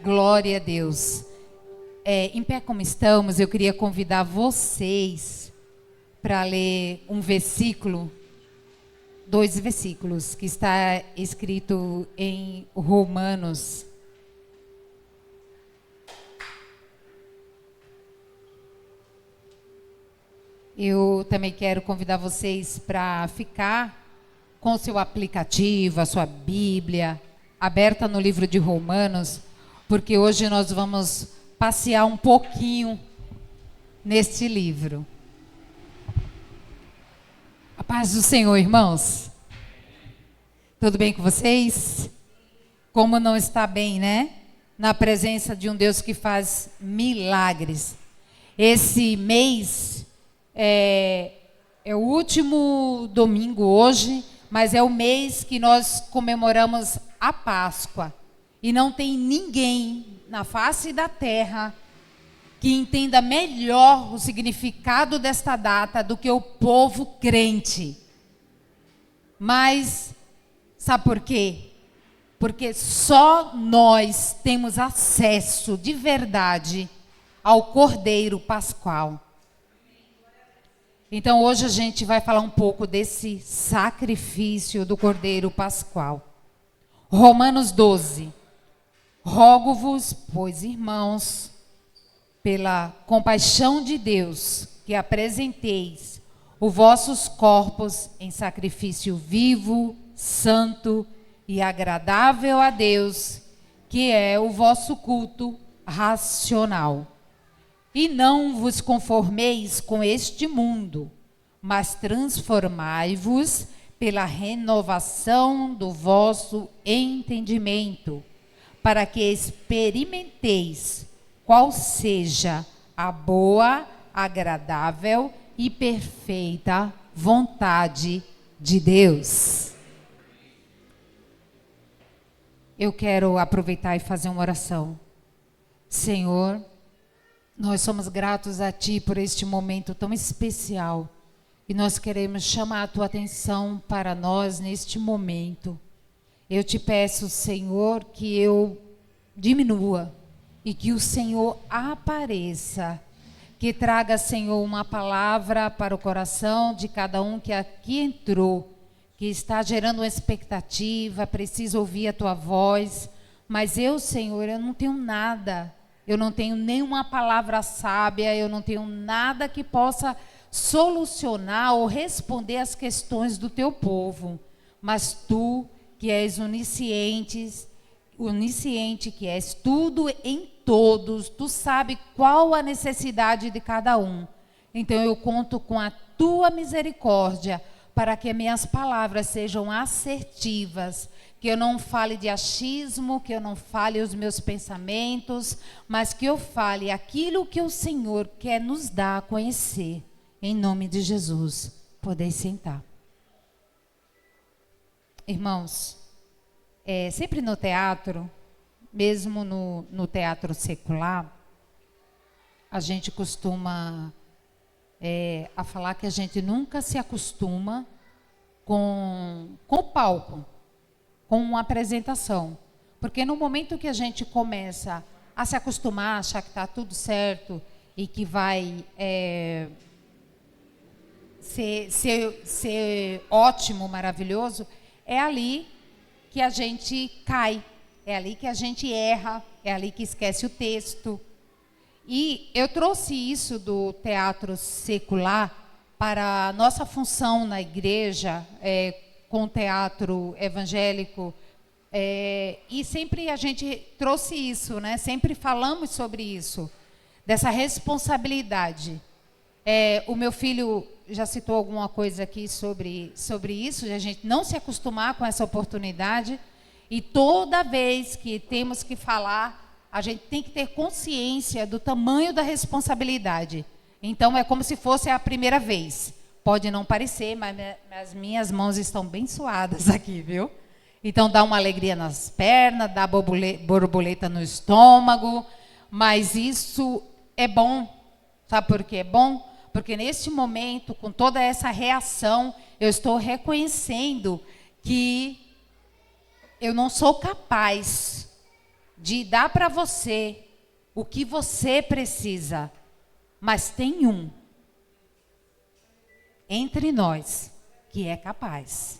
Glória a Deus. Em pé como estamos, eu queria convidar vocês para ler um versículo, 2 versículos, que está escrito em Romanos. Eu também quero convidar vocês para ficar com o seu aplicativo, a sua Bíblia, aberta no livro de Romanos, porque hoje nós vamos passear um pouquinho neste livro. A paz do Senhor, irmãos. Tudo bem com vocês? Como não está bem, né? Na presença de um Deus que faz milagres. Esse mês é o último domingo hoje, mas é o mês que nós comemoramos a Páscoa. E não tem ninguém na face da terra que entenda melhor o significado desta data do que o povo crente. Mas, sabe por quê? Porque só nós temos acesso de verdade ao Cordeiro Pascual. Então hoje a gente vai falar um pouco desse sacrifício do Cordeiro Pascual. Romanos 12. Rogo-vos, pois, irmãos, pela compaixão de Deus, que apresenteis os vossos corpos em sacrifício vivo, santo e agradável a Deus, que é o vosso culto racional. E não vos conformeis com este mundo, mas transformai-vos pela renovação do vosso entendimento, para que experimenteis qual seja a boa, agradável e perfeita vontade de Deus. Eu quero aproveitar e fazer uma oração. Senhor, nós somos gratos a Ti por este momento tão especial e nós queremos chamar a Tua atenção para nós neste momento. Eu te peço, Senhor, que eu diminua e que o Senhor apareça, que traga, Senhor, uma palavra para o coração de cada um que aqui entrou, que está gerando uma expectativa, precisa ouvir a Tua voz, mas eu, Senhor, eu não tenho nada. Eu não tenho nenhuma palavra sábia, eu não tenho nada que possa solucionar ou responder às questões do teu povo. Mas tu, que és onisciente, que és tudo em todos, tu sabe qual a necessidade de cada um. Então eu conto com a tua misericórdia para que minhas palavras sejam assertivas, que eu não fale de achismo, que eu não fale os meus pensamentos, mas que eu fale aquilo que o Senhor quer nos dar a conhecer. Em nome de Jesus, podeis sentar. Irmãos, sempre no teatro, mesmo no teatro secular, a gente costuma a falar que a gente nunca se acostuma com o palco, com uma apresentação. Porque no momento que a gente começa a se acostumar, achar que está tudo certo e que vai ser ótimo, maravilhoso, é ali que a gente cai, é ali que a gente erra, é ali que esquece o texto. E eu trouxe isso do teatro secular para a nossa função na igreja, com o teatro evangélico, e sempre a gente trouxe isso, né? Sempre falamos sobre isso, dessa responsabilidade. O meu filho já citou alguma coisa aqui sobre isso, de a gente não se acostumar com essa oportunidade, e toda vez que temos que falar, a gente tem que ter consciência do tamanho da responsabilidade. Então, é como se fosse a primeira vez. Pode não parecer, mas as minhas mãos estão bem suadas aqui, viu? Então, dá uma alegria nas pernas, dá borboleta no estômago, mas isso é bom. Sabe por que é bom? Porque neste momento, com toda essa reação, eu estou reconhecendo que eu não sou capaz de dar para você o que você precisa, mas tem um entre nós que é capaz.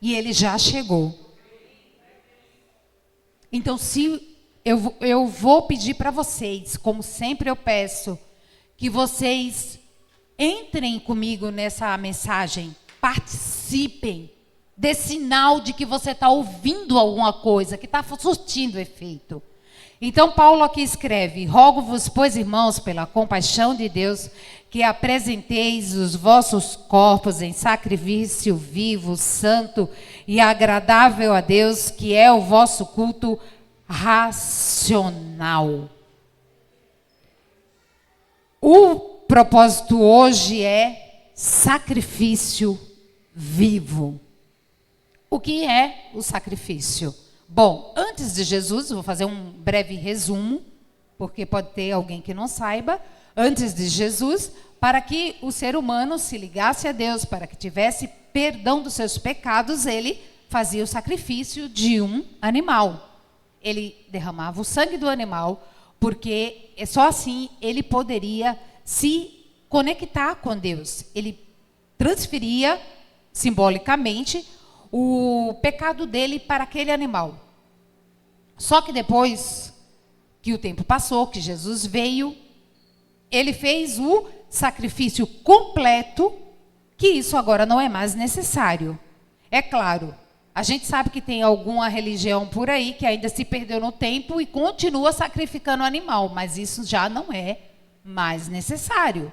E ele já chegou. Então, se eu vou pedir para vocês, como sempre eu peço, que vocês entrem comigo nessa mensagem, participem, dê sinal de que você está ouvindo alguma coisa, que está surtindo efeito. Então, Paulo aqui escreve: rogo-vos, pois, irmãos, pela compaixão de Deus, que apresenteis os vossos corpos em sacrifício vivo, santo e agradável a Deus, que é o vosso culto racional. O propósito hoje é sacrifício vivo. O que é o sacrifício? Bom, antes de Jesus, vou fazer um breve resumo, porque pode ter alguém que não saiba. Antes de Jesus, para que o ser humano se ligasse a Deus, para que tivesse perdão dos seus pecados, ele fazia o sacrifício de um animal. Ele derramava o sangue do animal, porque só assim ele poderia se conectar com Deus. Ele transferia simbolicamente o pecado dele para aquele animal. Só que depois que o tempo passou, que Jesus veio, ele fez o sacrifício completo, que isso agora não é mais necessário. É claro, a gente sabe que tem alguma religião por aí que ainda se perdeu no tempo e continua sacrificando animal, mas isso já não é mais necessário,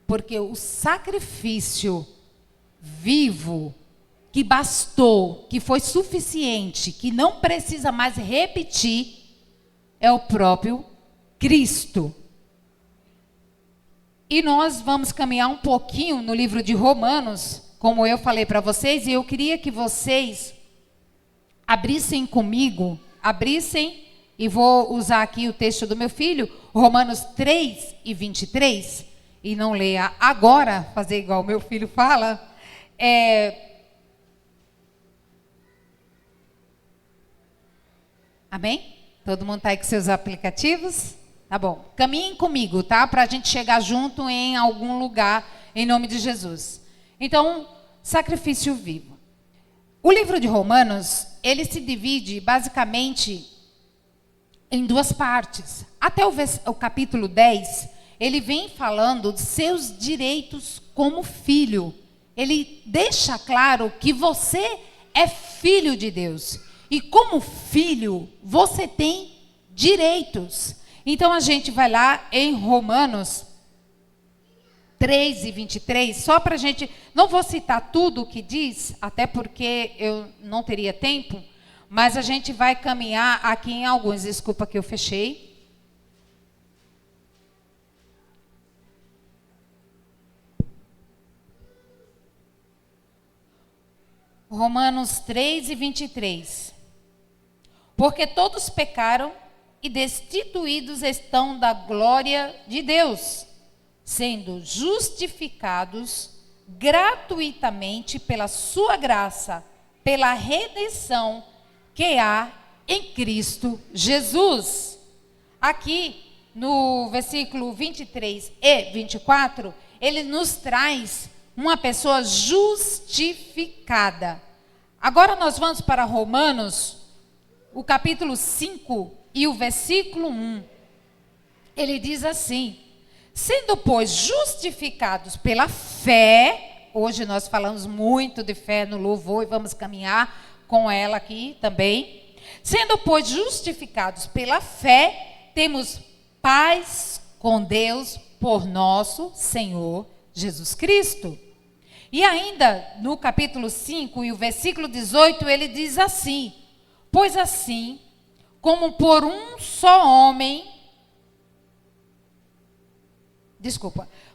porque o sacrifício vivo, que bastou, que foi suficiente, que não precisa mais repetir, é o próprio Cristo. E nós vamos caminhar um pouquinho no livro de Romanos, como eu falei para vocês, e eu queria que vocês abrissem comigo, e vou usar aqui o texto do meu filho, Romanos 3:23, e não leia agora, fazer igual o meu filho fala, amém? Todo mundo está aí com seus aplicativos? Tá bom. Caminhem comigo, tá? Para a gente chegar junto em algum lugar, em nome de Jesus. Então, sacrifício vivo. O livro de Romanos, ele se divide basicamente em duas partes. Até o capítulo 10, ele vem falando de seus direitos como filho. Ele deixa claro que você é filho de Deus. E como filho, você tem direitos. Então a gente vai lá em Romanos 3:23, só para a gente, não vou citar tudo o que diz, até porque eu não teria tempo, mas a gente vai caminhar aqui em alguns, desculpa que eu fechei. Romanos 3:23. Porque todos pecaram e destituídos estão da glória de Deus, sendo justificados gratuitamente pela sua graça, pela redenção que há em Cristo Jesus. Aqui no versículo 23 e 24, ele nos traz uma pessoa justificada. Agora nós vamos para Romanos, o capítulo 5 e o versículo 1. Ele diz assim: sendo, pois, justificados pela fé, hoje nós falamos muito de fé no louvor e vamos caminhar com ela aqui também. Sendo, pois, justificados pela fé, temos paz com Deus por nosso Senhor Jesus Cristo. E ainda no capítulo 5 e o versículo 18, ele diz assim: pois assim, como por um só homem,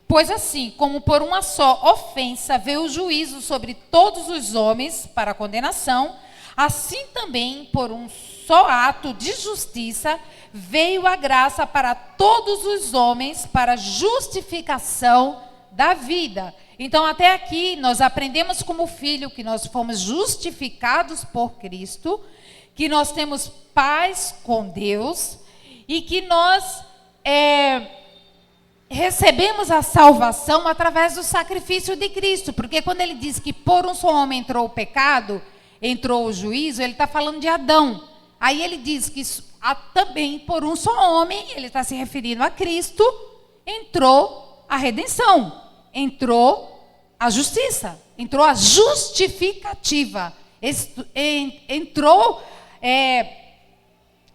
pois assim, como por uma só ofensa veio o juízo sobre todos os homens para a condenação, assim também por um só ato de justiça veio a graça para todos os homens para a justificação da vida. Então, até aqui, nós aprendemos como filho que nós fomos justificados por Cristo, que nós temos paz com Deus e que nós recebemos a salvação através do sacrifício de Cristo. Porque quando ele diz que por um só homem entrou o pecado, entrou o juízo, ele está falando de Adão. Aí ele diz que também por um só homem, ele está se referindo a Cristo, entrou a redenção, entrou a justiça, entrou a justificativa, entrou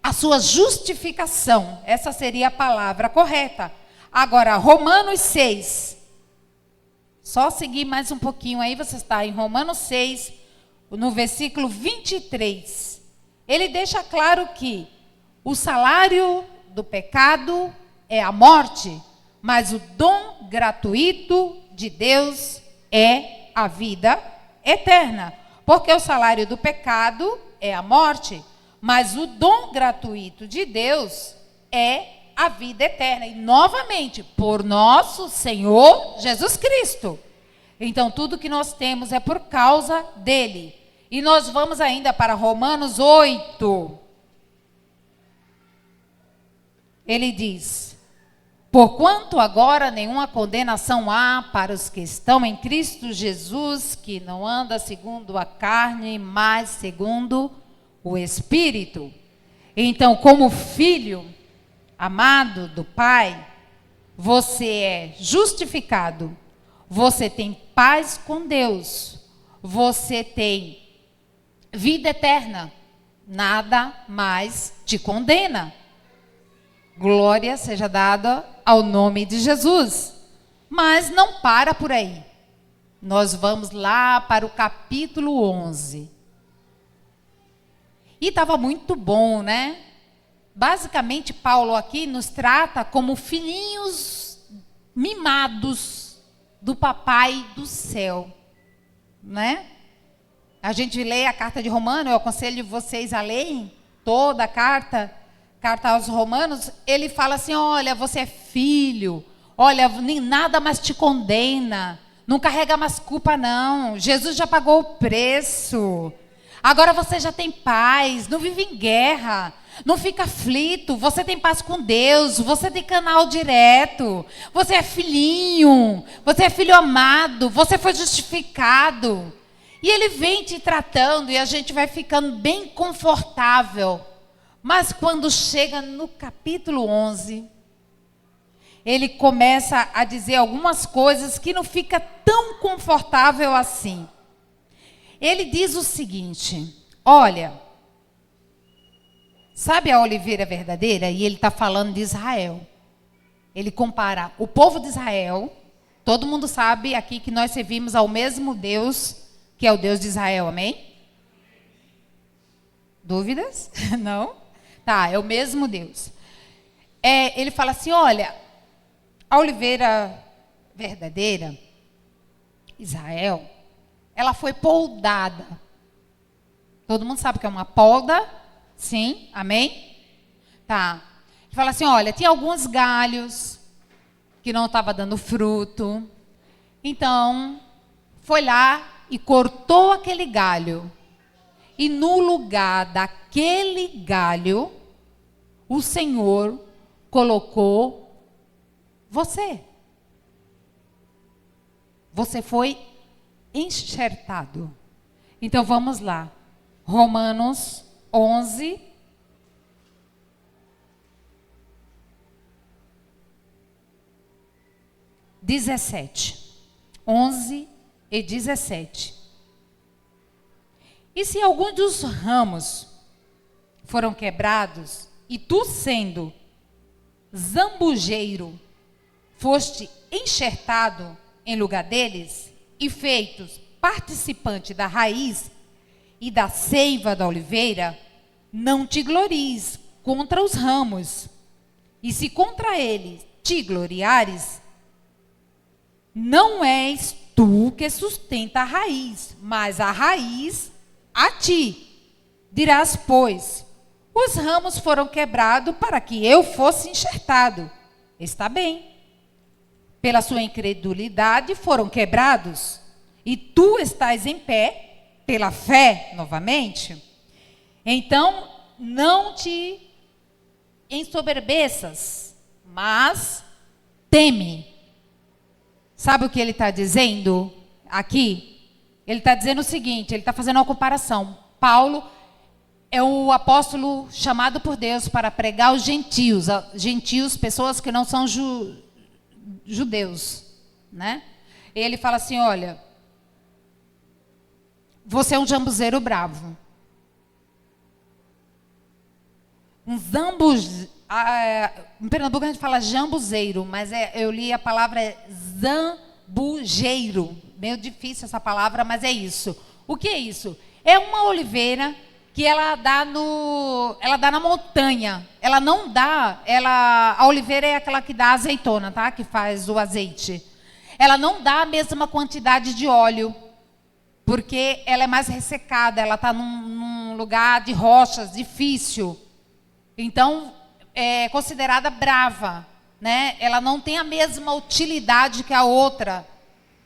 a sua justificação. Essa seria a palavra correta. Agora, Romanos 6. Só seguir mais um pouquinho aí, você está em Romanos 6, no versículo 23. Ele deixa claro que o salário do pecado é a morte, mas o dom gratuito de Deus é a vida eterna. Porque o salário do pecado é a morte, mas o dom gratuito de Deus é a vida eterna. E novamente, por nosso Senhor Jesus Cristo. Então, tudo que nós temos é por causa dele. E nós vamos ainda para Romanos 8. Ele diz: porquanto agora nenhuma condenação há para os que estão em Cristo Jesus, que não anda segundo a carne, mas segundo o Espírito. Então, como filho amado do Pai, você é justificado, você tem paz com Deus, você tem vida eterna, nada mais te condena. Glória seja dada ao nome de Jesus. Mas não para por aí. Nós vamos lá para o capítulo 11. E estava muito bom, né? Basicamente, Paulo aqui nos trata como filhinhos mimados do papai do céu, né? A gente lê a carta de Romanos, eu aconselho vocês a lerem toda a carta aos Romanos. Ele fala assim: olha, você é filho, olha, nem nada mais te condena, não carrega mais culpa não, Jesus já pagou o preço, agora você já tem paz, não vive em guerra, não fica aflito, você tem paz com Deus, você tem canal direto, você é filhinho, você é filho amado, você foi justificado. E ele vem te tratando e a gente vai ficando bem confortável. Mas quando chega no capítulo 11, ele começa a dizer algumas coisas que não fica tão confortável assim. Ele diz o seguinte: olha, sabe a oliveira verdadeira? E ele está falando de Israel. Ele compara o povo de Israel. Todo mundo sabe aqui que nós servimos ao mesmo Deus, que é o Deus de Israel, amém? Dúvidas? Não? Tá, é o mesmo Deus. Ele fala assim: olha, a oliveira verdadeira, Israel, ela foi poldada. Todo mundo sabe que é uma polda? Sim, amém? Tá. Ele fala assim: olha, tinha alguns galhos que não estavam dando fruto. Então, foi lá e cortou aquele galho. E no lugar daquele galho, o Senhor colocou você. Você foi enxertado. Então vamos lá. Romanos 11. (17). 11 e 17. E se algum dos ramos foram quebrados, e tu, sendo zambujeiro, foste enxertado em lugar deles, e feitos participante da raiz e da seiva da oliveira, não te glories contra os ramos. E se contra eles te gloriares, não és tu que sustenta a raiz, mas a raiz a ti. Dirás, pois, os ramos foram quebrados para que eu fosse enxertado. Está bem. Pela sua incredulidade foram quebrados, e tu estás em pé, pela fé, novamente. Então, não te ensoberbeças, mas teme. Sabe o que ele está dizendo aqui? Ele está dizendo o seguinte, ele está fazendo uma comparação. Paulo é o apóstolo chamado por Deus para pregar aos gentios, pessoas que não são judeus, né? Ele fala assim, olha, você é um jambuzeiro bravo. Um em Pernambuco a gente fala jambuzeiro, mas eu li a palavra zambujeiro. Meio difícil essa palavra, mas é isso. O que é isso? É uma oliveira que ela dá na montanha. Ela não dá, a oliveira é aquela que dá azeitona, tá? Que faz o azeite. Ela não dá a mesma quantidade de óleo, porque ela é mais ressecada, ela está num lugar de rochas, difícil. Então, é considerada brava, né? Ela não tem a mesma utilidade que a outra,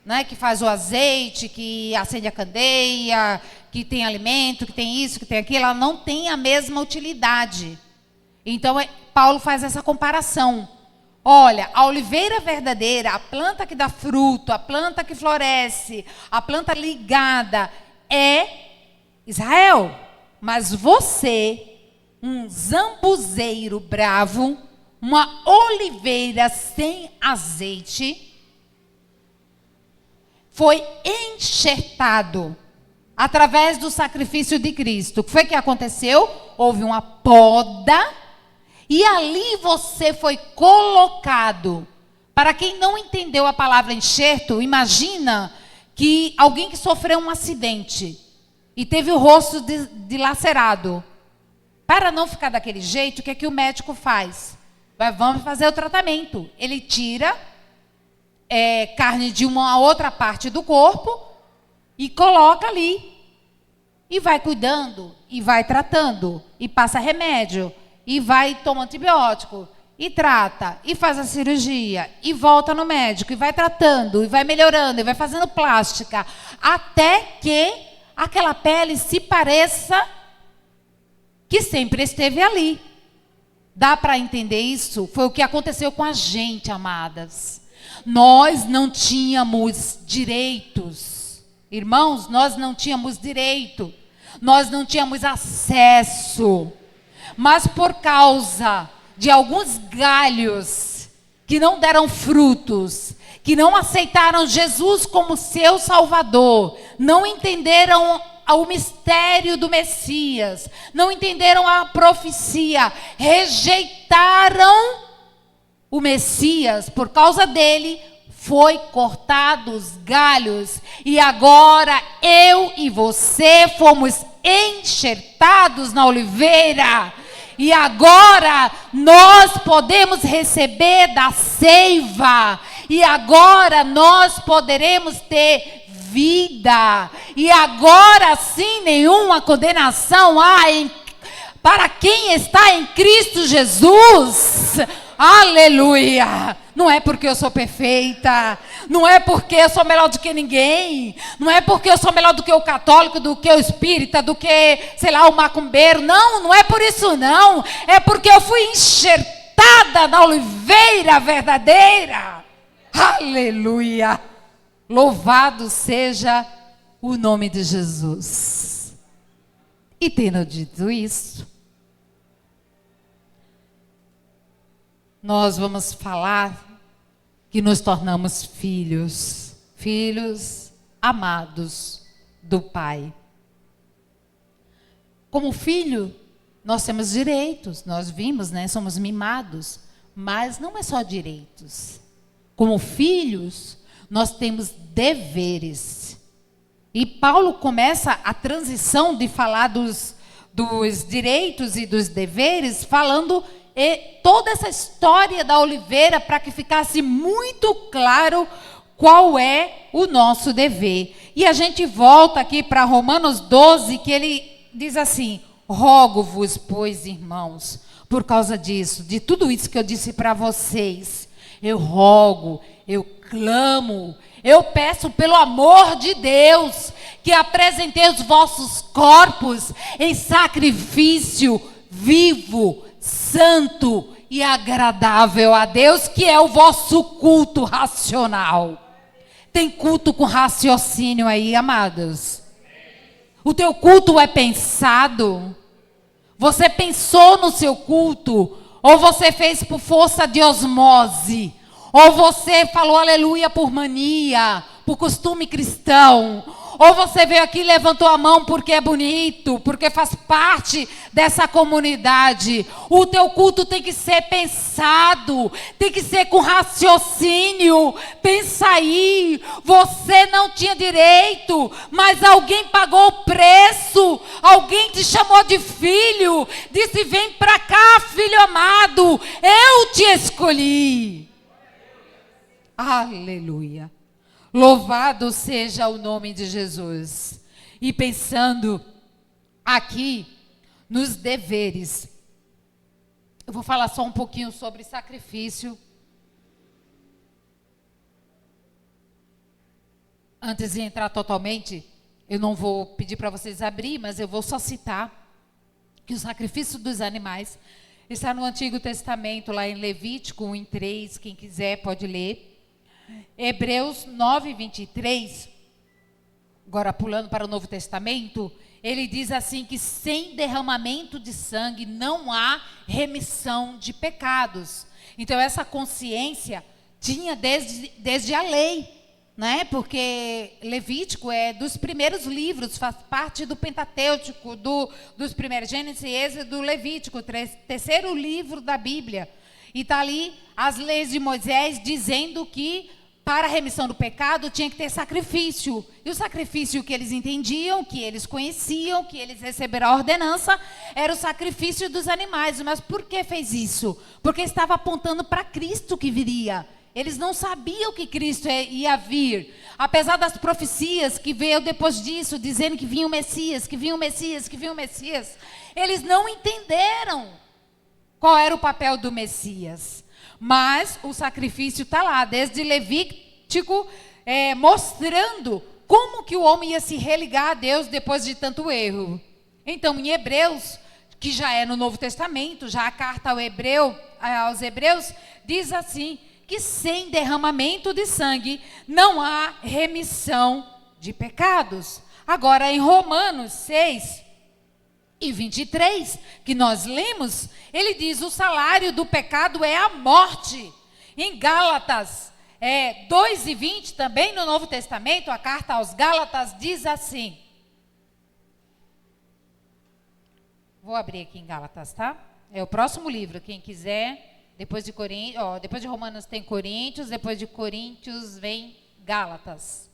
né? Que faz o azeite, que acende a candeia, que tem alimento, que tem isso, que tem aquilo. Ela não tem a mesma utilidade. Então, Paulo faz essa comparação. Olha, a oliveira verdadeira, a planta que dá fruto, a planta que floresce, a planta ligada é Israel. Mas você, um zambuzeiro bravo, uma oliveira sem azeite, foi enxertado através do sacrifício de Cristo. O que foi que aconteceu? Houve uma poda e ali você foi colocado. Para quem não entendeu a palavra enxerto, imagina que alguém que sofreu um acidente e teve o rosto dilacerado. Para não ficar daquele jeito, o que é que o médico faz? Vamos fazer o tratamento. Ele tira carne de uma outra parte do corpo e coloca ali. E vai cuidando, e vai tratando, e passa remédio, e vai tomar antibiótico, e trata, e faz a cirurgia, e volta no médico, e vai tratando, e vai melhorando, e vai fazendo plástica, até que aquela pele se pareça que sempre esteve ali. Dá para entender isso? Foi o que aconteceu com a gente, amadas. Nós não tínhamos direitos. Irmãos, nós não tínhamos direito. Nós não tínhamos acesso. Mas por causa de alguns galhos que não deram frutos, que não aceitaram Jesus como seu Salvador, não entenderam o mistério do Messias, não entenderam a profecia, rejeitaram o Messias, por causa dele foi cortado os galhos, e agora eu e você fomos enxertados na oliveira, e agora nós podemos receber da seiva, e agora nós poderemos ter vida, e agora sim nenhuma condenação há para quem está em Cristo Jesus. Aleluia! Não é porque eu sou perfeita, não é porque eu sou melhor do que ninguém, não é porque eu sou melhor do que o católico, do que o espírita, do que, sei lá, o macumbeiro. Não, não é por isso não. É porque eu fui enxertada na oliveira verdadeira. Aleluia! Louvado seja o nome de Jesus. E tendo dito isso, nós vamos falar que nos tornamos filhos, filhos amados do Pai. Como filho, nós temos direitos, nós vimos, né? Somos mimados, mas não é só direitos. Como filhos, nós temos deveres. E Paulo começa a transição de falar dos direitos e dos deveres, falando toda essa história da oliveira para que ficasse muito claro qual é o nosso dever. E a gente volta aqui para Romanos 12, que ele diz assim: rogo-vos, pois, irmãos, por causa disso, de tudo isso que eu disse para vocês, eu rogo, eu clamo, eu peço pelo amor de Deus, que apresentei os vossos corpos em sacrifício vivo, santo e agradável a Deus, que é o vosso culto racional. Tem culto com raciocínio aí, amados? O teu culto é pensado? Você pensou no seu culto? Ou você fez por força de osmose? Ou você falou aleluia por mania, por costume cristão? Ou você veio aqui e levantou a mão porque é bonito, porque faz parte dessa comunidade? O teu culto tem que ser pensado, tem que ser com raciocínio. Pensa aí, você não tinha direito, mas alguém pagou o preço, alguém te chamou de filho, disse: vem para cá, filho amado, eu te escolhi. Aleluia. Louvado seja o nome de Jesus. E pensando aqui nos deveres, eu vou falar só um pouquinho sobre sacrifício. Antes de entrar totalmente, eu não vou pedir para vocês abrir, mas eu vou só citar que o sacrifício dos animais está no Antigo Testamento, lá em Levítico 1:3, quem quiser pode ler. Hebreus 9:23, agora pulando para o Novo Testamento, ele diz assim que sem derramamento de sangue não há remissão de pecados. Então essa consciência tinha desde a lei, né? Porque Levítico é dos primeiros livros, faz parte do Pentateuco, dos primeiros Gênesis, Êxodo, Levítico, terceiro livro da Bíblia. E está ali as leis de Moisés dizendo que para a remissão do pecado tinha que ter sacrifício. E o sacrifício que eles entendiam, que eles conheciam, que eles receberam a ordenança, era o sacrifício dos animais. Mas por que fez isso? Porque estava apontando para Cristo que viria. Eles não sabiam que Cristo ia vir. Apesar das profecias que veio depois disso, dizendo que vinha o Messias, que vinha o Messias, que vinha o Messias, eles não entenderam qual era o papel do Messias. Mas o sacrifício está lá, desde Levítico, mostrando como que o homem ia se religar a Deus depois de tanto erro. Então, em Hebreus, que já é no Novo Testamento, já a carta aos Hebreus, diz assim, que sem derramamento de sangue não há remissão de pecados. Agora, em Romanos 6:23, que nós lemos, ele diz: o salário do pecado é a morte. Em Gálatas 2:20, também no Novo Testamento, a carta aos Gálatas diz assim. Vou abrir aqui em Gálatas, tá? É o próximo livro, quem quiser. Depois de Romanos tem Coríntios, depois de Coríntios vem Gálatas.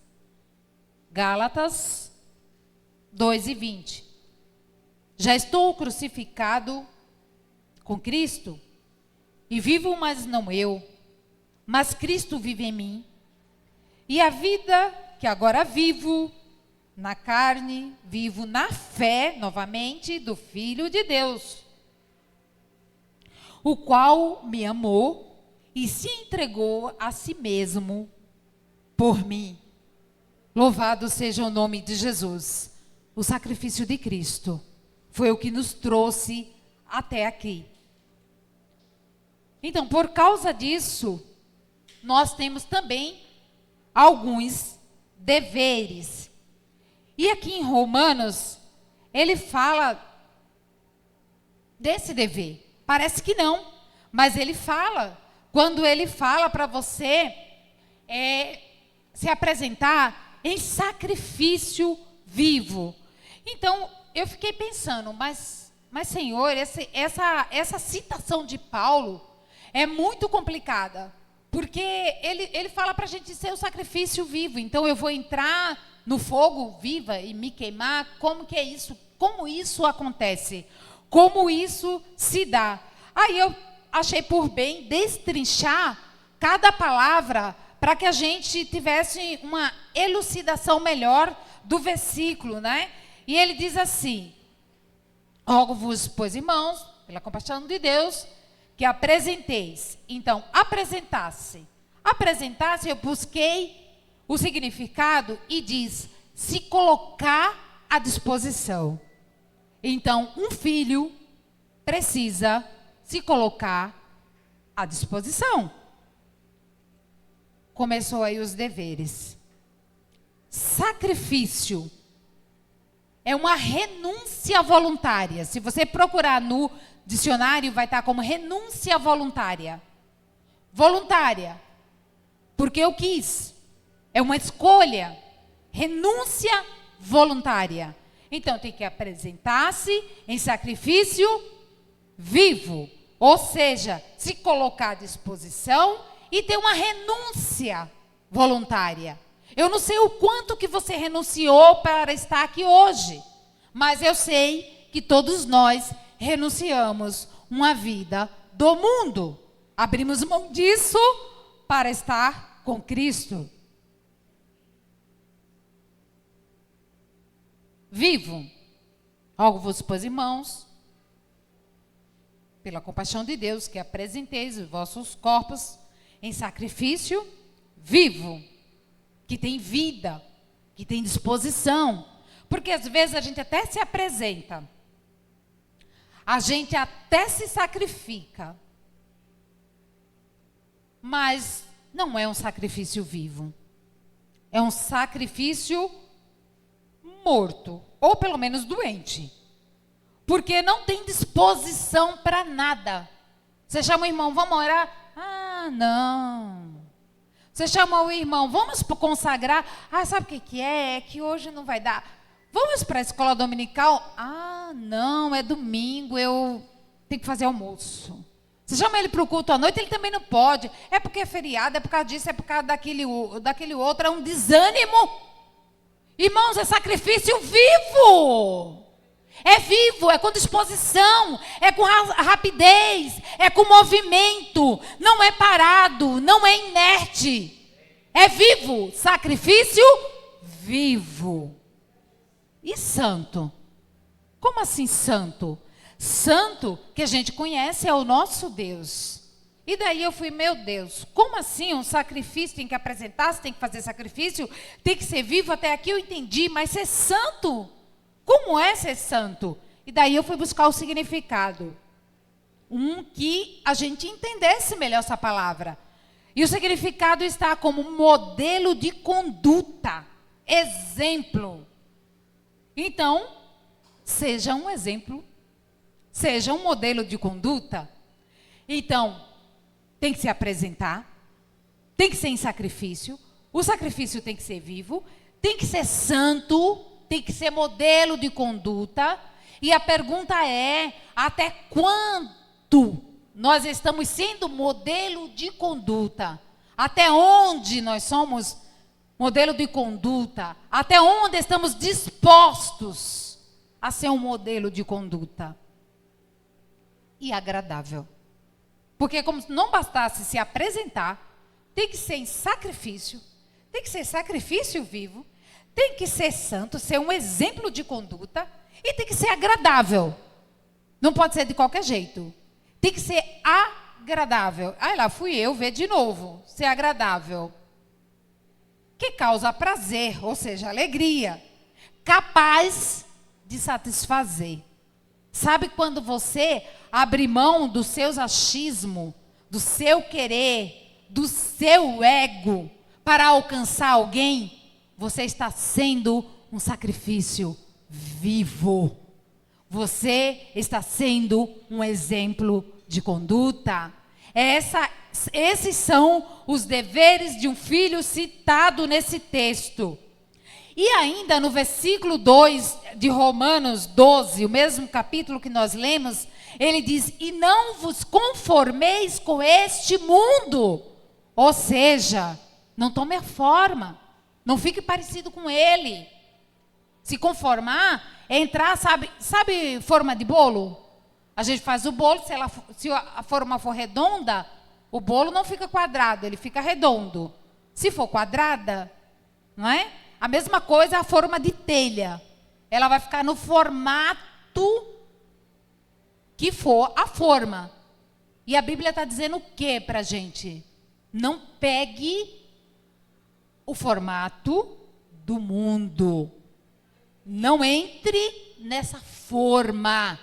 Gálatas 2:20. Já estou crucificado com Cristo, e vivo, mas não eu, mas Cristo vive em mim. E a vida que agora vivo na carne, vivo na fé, novamente, do Filho de Deus, o qual me amou e se entregou a si mesmo por mim. Louvado seja o nome de Jesus. O sacrifício de Cristo foi o que nos trouxe até aqui. Então, por causa disso, nós temos também alguns deveres. E aqui em Romanos, ele fala desse dever. Parece que não, mas ele fala. Quando ele fala para você se apresentar em sacrifício vivo. Então, eu fiquei pensando, mas Senhor, essa citação de Paulo é muito complicada. Porque ele fala para a gente ser o sacrifício vivo. Então, eu vou entrar no fogo viva e me queimar? Como que é isso? Como isso acontece? Como isso se dá? Aí eu achei por bem destrinchar cada palavra para que a gente tivesse uma elucidação melhor do versículo, né? E ele diz assim: rogo-vos, pois, irmãos, pela compaixão de Deus, que apresenteis. Então, apresentasse. Apresentasse, eu busquei o significado e diz se colocar à disposição. Então, um filho precisa se colocar à disposição. Começou aí os deveres. Sacrifício é uma renúncia voluntária. Se você procurar no dicionário, vai estar como renúncia voluntária. Voluntária. Porque eu quis. É uma escolha. Renúncia voluntária. Então, tem que apresentar-se em sacrifício vivo. Ou seja, se colocar à disposição e ter uma renúncia voluntária. Eu não sei o quanto que você renunciou para estar aqui hoje, mas eu sei que todos nós renunciamos uma vida do mundo. Abrimos mão disso para estar com Cristo. Vivo. Rogo-vos, pois, irmãos, pela compaixão de Deus, que apresenteis os vossos corpos em sacrifício vivo, que tem vida, que tem disposição. Porque às vezes a gente até se apresenta, a gente até se sacrifica, mas não é um sacrifício vivo. É um sacrifício morto, ou pelo menos doente. Porque não tem disposição para nada. Você chama o irmão, vamos orar? Ah, não. Você chama o irmão, vamos consagrar? Ah, sabe o que é? É que hoje não vai dar. Vamos para a escola dominical? Ah, não, é domingo, eu tenho que fazer almoço. Você chama ele para o culto à noite, ele também não pode. É porque é feriado, é por causa disso, é por causa daquele outro, é um desânimo. Irmãos, é sacrifício vivo. É vivo, é com disposição, é com rapidez, é com movimento, não é parado, não é inerte. É vivo, sacrifício vivo. E santo? Como assim santo? Santo que a gente conhece é o nosso Deus. E daí eu fui, meu Deus, como assim um sacrifício tem que apresentar, tem que fazer sacrifício, tem que ser vivo? Até aqui eu entendi, mas ser santo? Como é ser santo? E daí eu fui buscar o significado. Que a gente entendesse melhor essa palavra. E o significado está como modelo de conduta, exemplo. Então, seja um exemplo, seja um modelo de conduta. Então, tem que se apresentar, tem que ser em sacrifício, o sacrifício tem que ser vivo, tem que ser santo, tem que ser modelo de conduta. E a pergunta é, até quando nós estamos sendo modelo de conduta? Até onde nós somos modelo de conduta? Até onde estamos dispostos a ser um modelo de conduta? E agradável. Porque como se não bastasse se apresentar, tem que ser em sacrifício, tem que ser sacrifício vivo, tem que ser santo, ser um exemplo de conduta e tem que ser agradável. Não pode ser de qualquer jeito. Tem que ser agradável. Aí lá fui eu ver de novo, ser agradável. Que causa prazer, ou seja, alegria. Capaz de satisfazer. Sabe quando você abre mão dos seus achismos, do seu querer, do seu ego para alcançar alguém? Você está sendo um sacrifício vivo. Você está sendo um exemplo de conduta. Esses são os deveres de um filho citado nesse texto. E ainda no versículo 2 de Romanos 12, o mesmo capítulo que nós lemos, ele diz, e não vos conformeis com este mundo. Ou seja, não tome a forma, não fique parecido com ele. Se conformar é entrar, sabe forma de bolo? A gente faz o bolo, se a forma for redonda, o bolo não fica quadrado, ele fica redondo. Se for quadrada, não é? A mesma coisa a forma de telha. Ela vai ficar no formato que for a forma. E a Bíblia está dizendo o que para a gente? Não pegue o formato do mundo. Não entre nessa forma.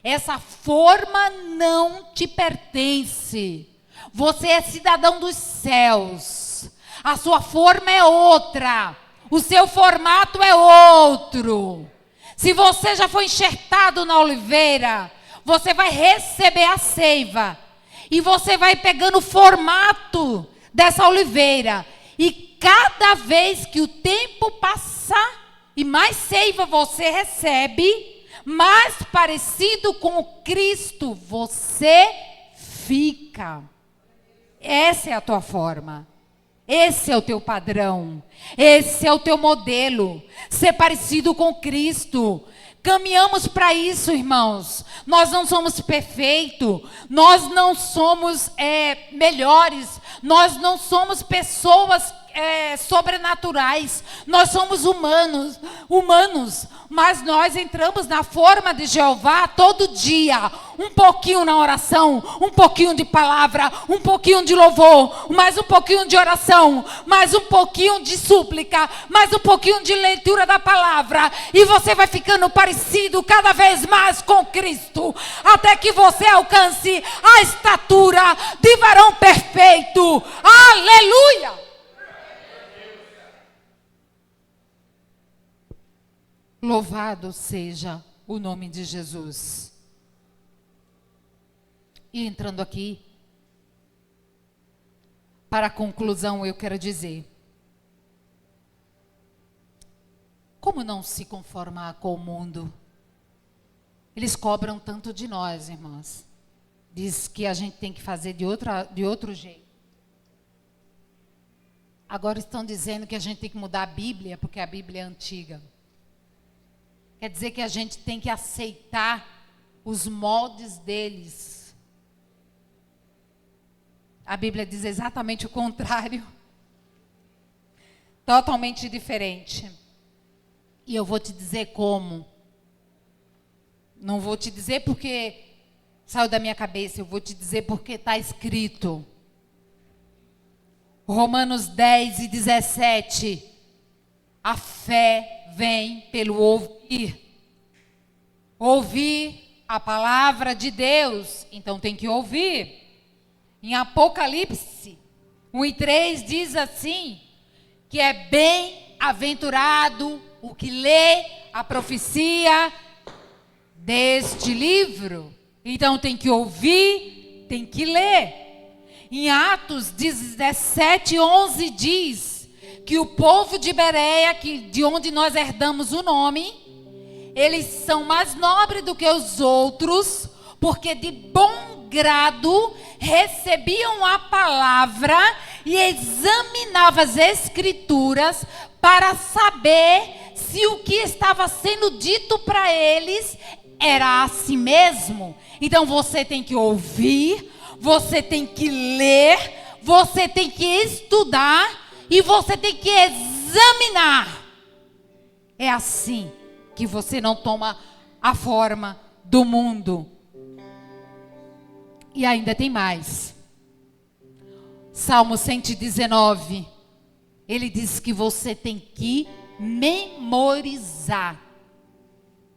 Essa forma não te pertence. Você é cidadão dos céus. A sua forma é outra. O seu formato é outro. Se você já foi enxertado na oliveira, você vai receber a seiva. E você vai pegando o formato dessa oliveira. E cada vez que o tempo passar e mais seiva você recebe, mais parecido com o Cristo você fica. Essa é a tua forma. Esse é o teu padrão. Esse é o teu modelo. Ser parecido com Cristo. Caminhamos para isso, irmãos. Nós não somos perfeitos. Nós não somos melhores. Nós não somos pessoas sobrenaturais. Nós somos humanos. Mas nós entramos na forma de Jeová todo dia. Um pouquinho na oração, um pouquinho de palavra, um pouquinho de louvor, mais um pouquinho de oração, mais um pouquinho de súplica, mais um pouquinho de leitura da palavra. E você vai ficando parecido cada vez mais com Cristo, até que você alcance a estatura de varão perfeito. Aleluia! Louvado seja o nome de Jesus. E entrando aqui, para a conclusão, eu quero dizer: como não se conformar com o mundo? Eles cobram tanto de nós, irmãs. Diz que a gente tem que fazer de outro jeito. Agora estão dizendo que a gente tem que mudar a Bíblia, porque a Bíblia é antiga. Quer dizer que a gente tem que aceitar os moldes deles. A Bíblia diz exatamente o contrário. Totalmente diferente. E eu vou te dizer como. Não vou te dizer porque saiu da minha cabeça, eu vou te dizer porque está escrito. Romanos 10:17. A fé vem pelo ouvir. Ouvir a palavra de Deus. Então tem que ouvir. Em Apocalipse 1:3 diz assim, que é bem-aventurado o que lê a profecia deste livro. Então tem que ouvir, tem que ler. Em Atos 17:11 diz que o povo de Bereia, de onde nós herdamos o nome, eles são mais nobres do que os outros, porque de bom grado recebiam a palavra e examinavam as escrituras para saber se o que estava sendo dito para eles era assim mesmo. Então você tem que ouvir, você tem que ler, você tem que estudar e você tem que examinar. É assim que você não toma a forma do mundo. E ainda tem mais. Salmo 119. Ele diz que você tem que memorizar.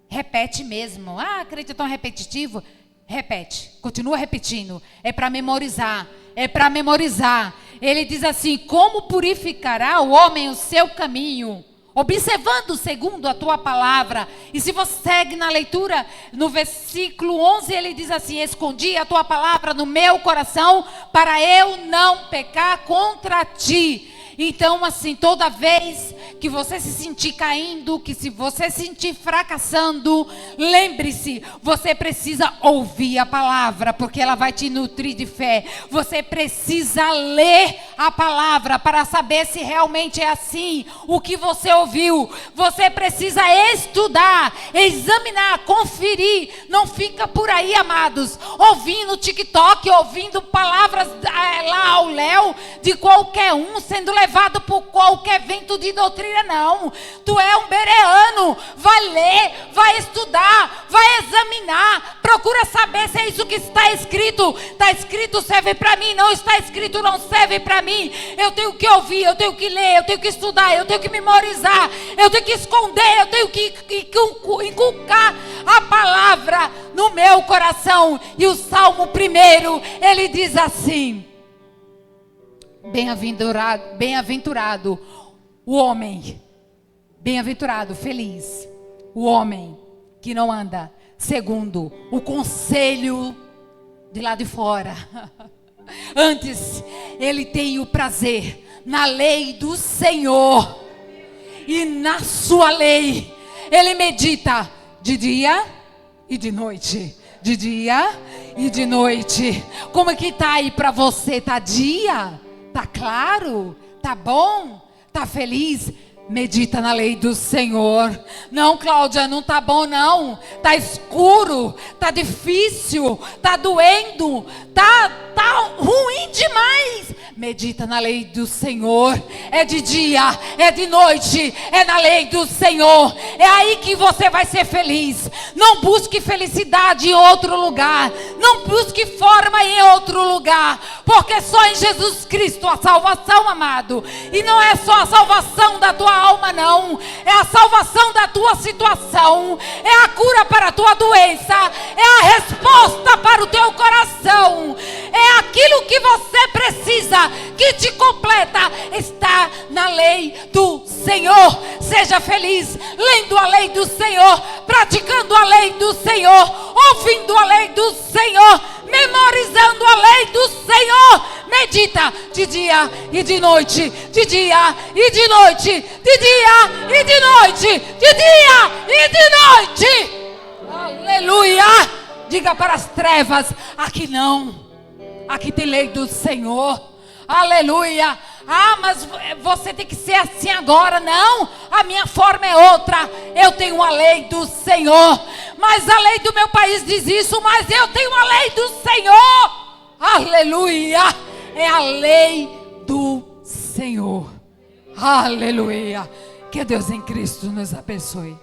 Repete mesmo. Acredita tão repetitivo? Repete. Continua repetindo. É para memorizar. É para memorizar. Ele diz assim: como purificará o homem o seu caminho? Observando segundo a tua palavra. E se você segue na leitura, no versículo 11, ele diz assim: escondi a tua palavra no meu coração, para eu não pecar contra ti. Então, assim, toda vez que você se sentir caindo, que se você se sentir fracassando, lembre-se, você precisa ouvir a palavra, porque ela vai te nutrir de fé. Você precisa ler a palavra para saber se realmente é assim o que você ouviu. Você precisa estudar, examinar, conferir. Não fica por aí, amados, ouvindo TikTok, ouvindo palavras lá ao léu de qualquer um, sendo levado por qualquer vento de doutrina Marília, não. Tu é um bereano. Vai ler, vai estudar, vai examinar. Procura saber se é isso que está escrito. Está escrito, serve para mim. Não está escrito, não serve para mim. Eu tenho que ouvir, eu tenho que ler, eu tenho que estudar, eu tenho que memorizar, eu tenho que esconder, eu tenho que inculcar a palavra no meu coração. E o Salmo 1, ele diz assim: bem-aventurado o homem, bem-aventurado, feliz, o homem que não anda segundo o conselho de lá de fora. Antes, ele tem o prazer na lei do Senhor, e na sua lei ele medita de dia e de noite. De dia e de noite. Como é que tá aí para você? Tá dia? Tá claro? Tá bom? Tá feliz? Medita na lei do Senhor. Não, Cláudia, não tá bom não. Tá escuro, tá difícil, tá doendo, tá ruim demais. Medita na lei do Senhor. É de dia, é de noite, é na lei do Senhor. É aí que você vai ser feliz. Não busque felicidade em outro lugar. Não busque forma em outro lugar. Porque só em Jesus Cristo a salvação, amado. E não é só a salvação da tua alma, não. É a salvação da tua situação. É a cura para a tua doença. É a resposta para o teu coração. É aquilo que você precisa, que te completa, está na lei do Senhor. Seja feliz lendo a lei do Senhor, praticando a lei do Senhor, ouvindo a lei do Senhor, memorizando a lei do Senhor. Medita de dia e de noite, de dia e de noite, de dia e de noite, de dia e de noite. Aleluia! Diga para as trevas: aqui não. Aqui tem lei do Senhor. Aleluia. Ah, mas você tem que ser assim agora. Não, a minha forma é outra. Eu tenho a lei do Senhor. Mas a lei do meu país diz isso. Mas eu tenho a lei do Senhor. Aleluia. É a lei do Senhor. Aleluia. Que Deus em Cristo nos abençoe.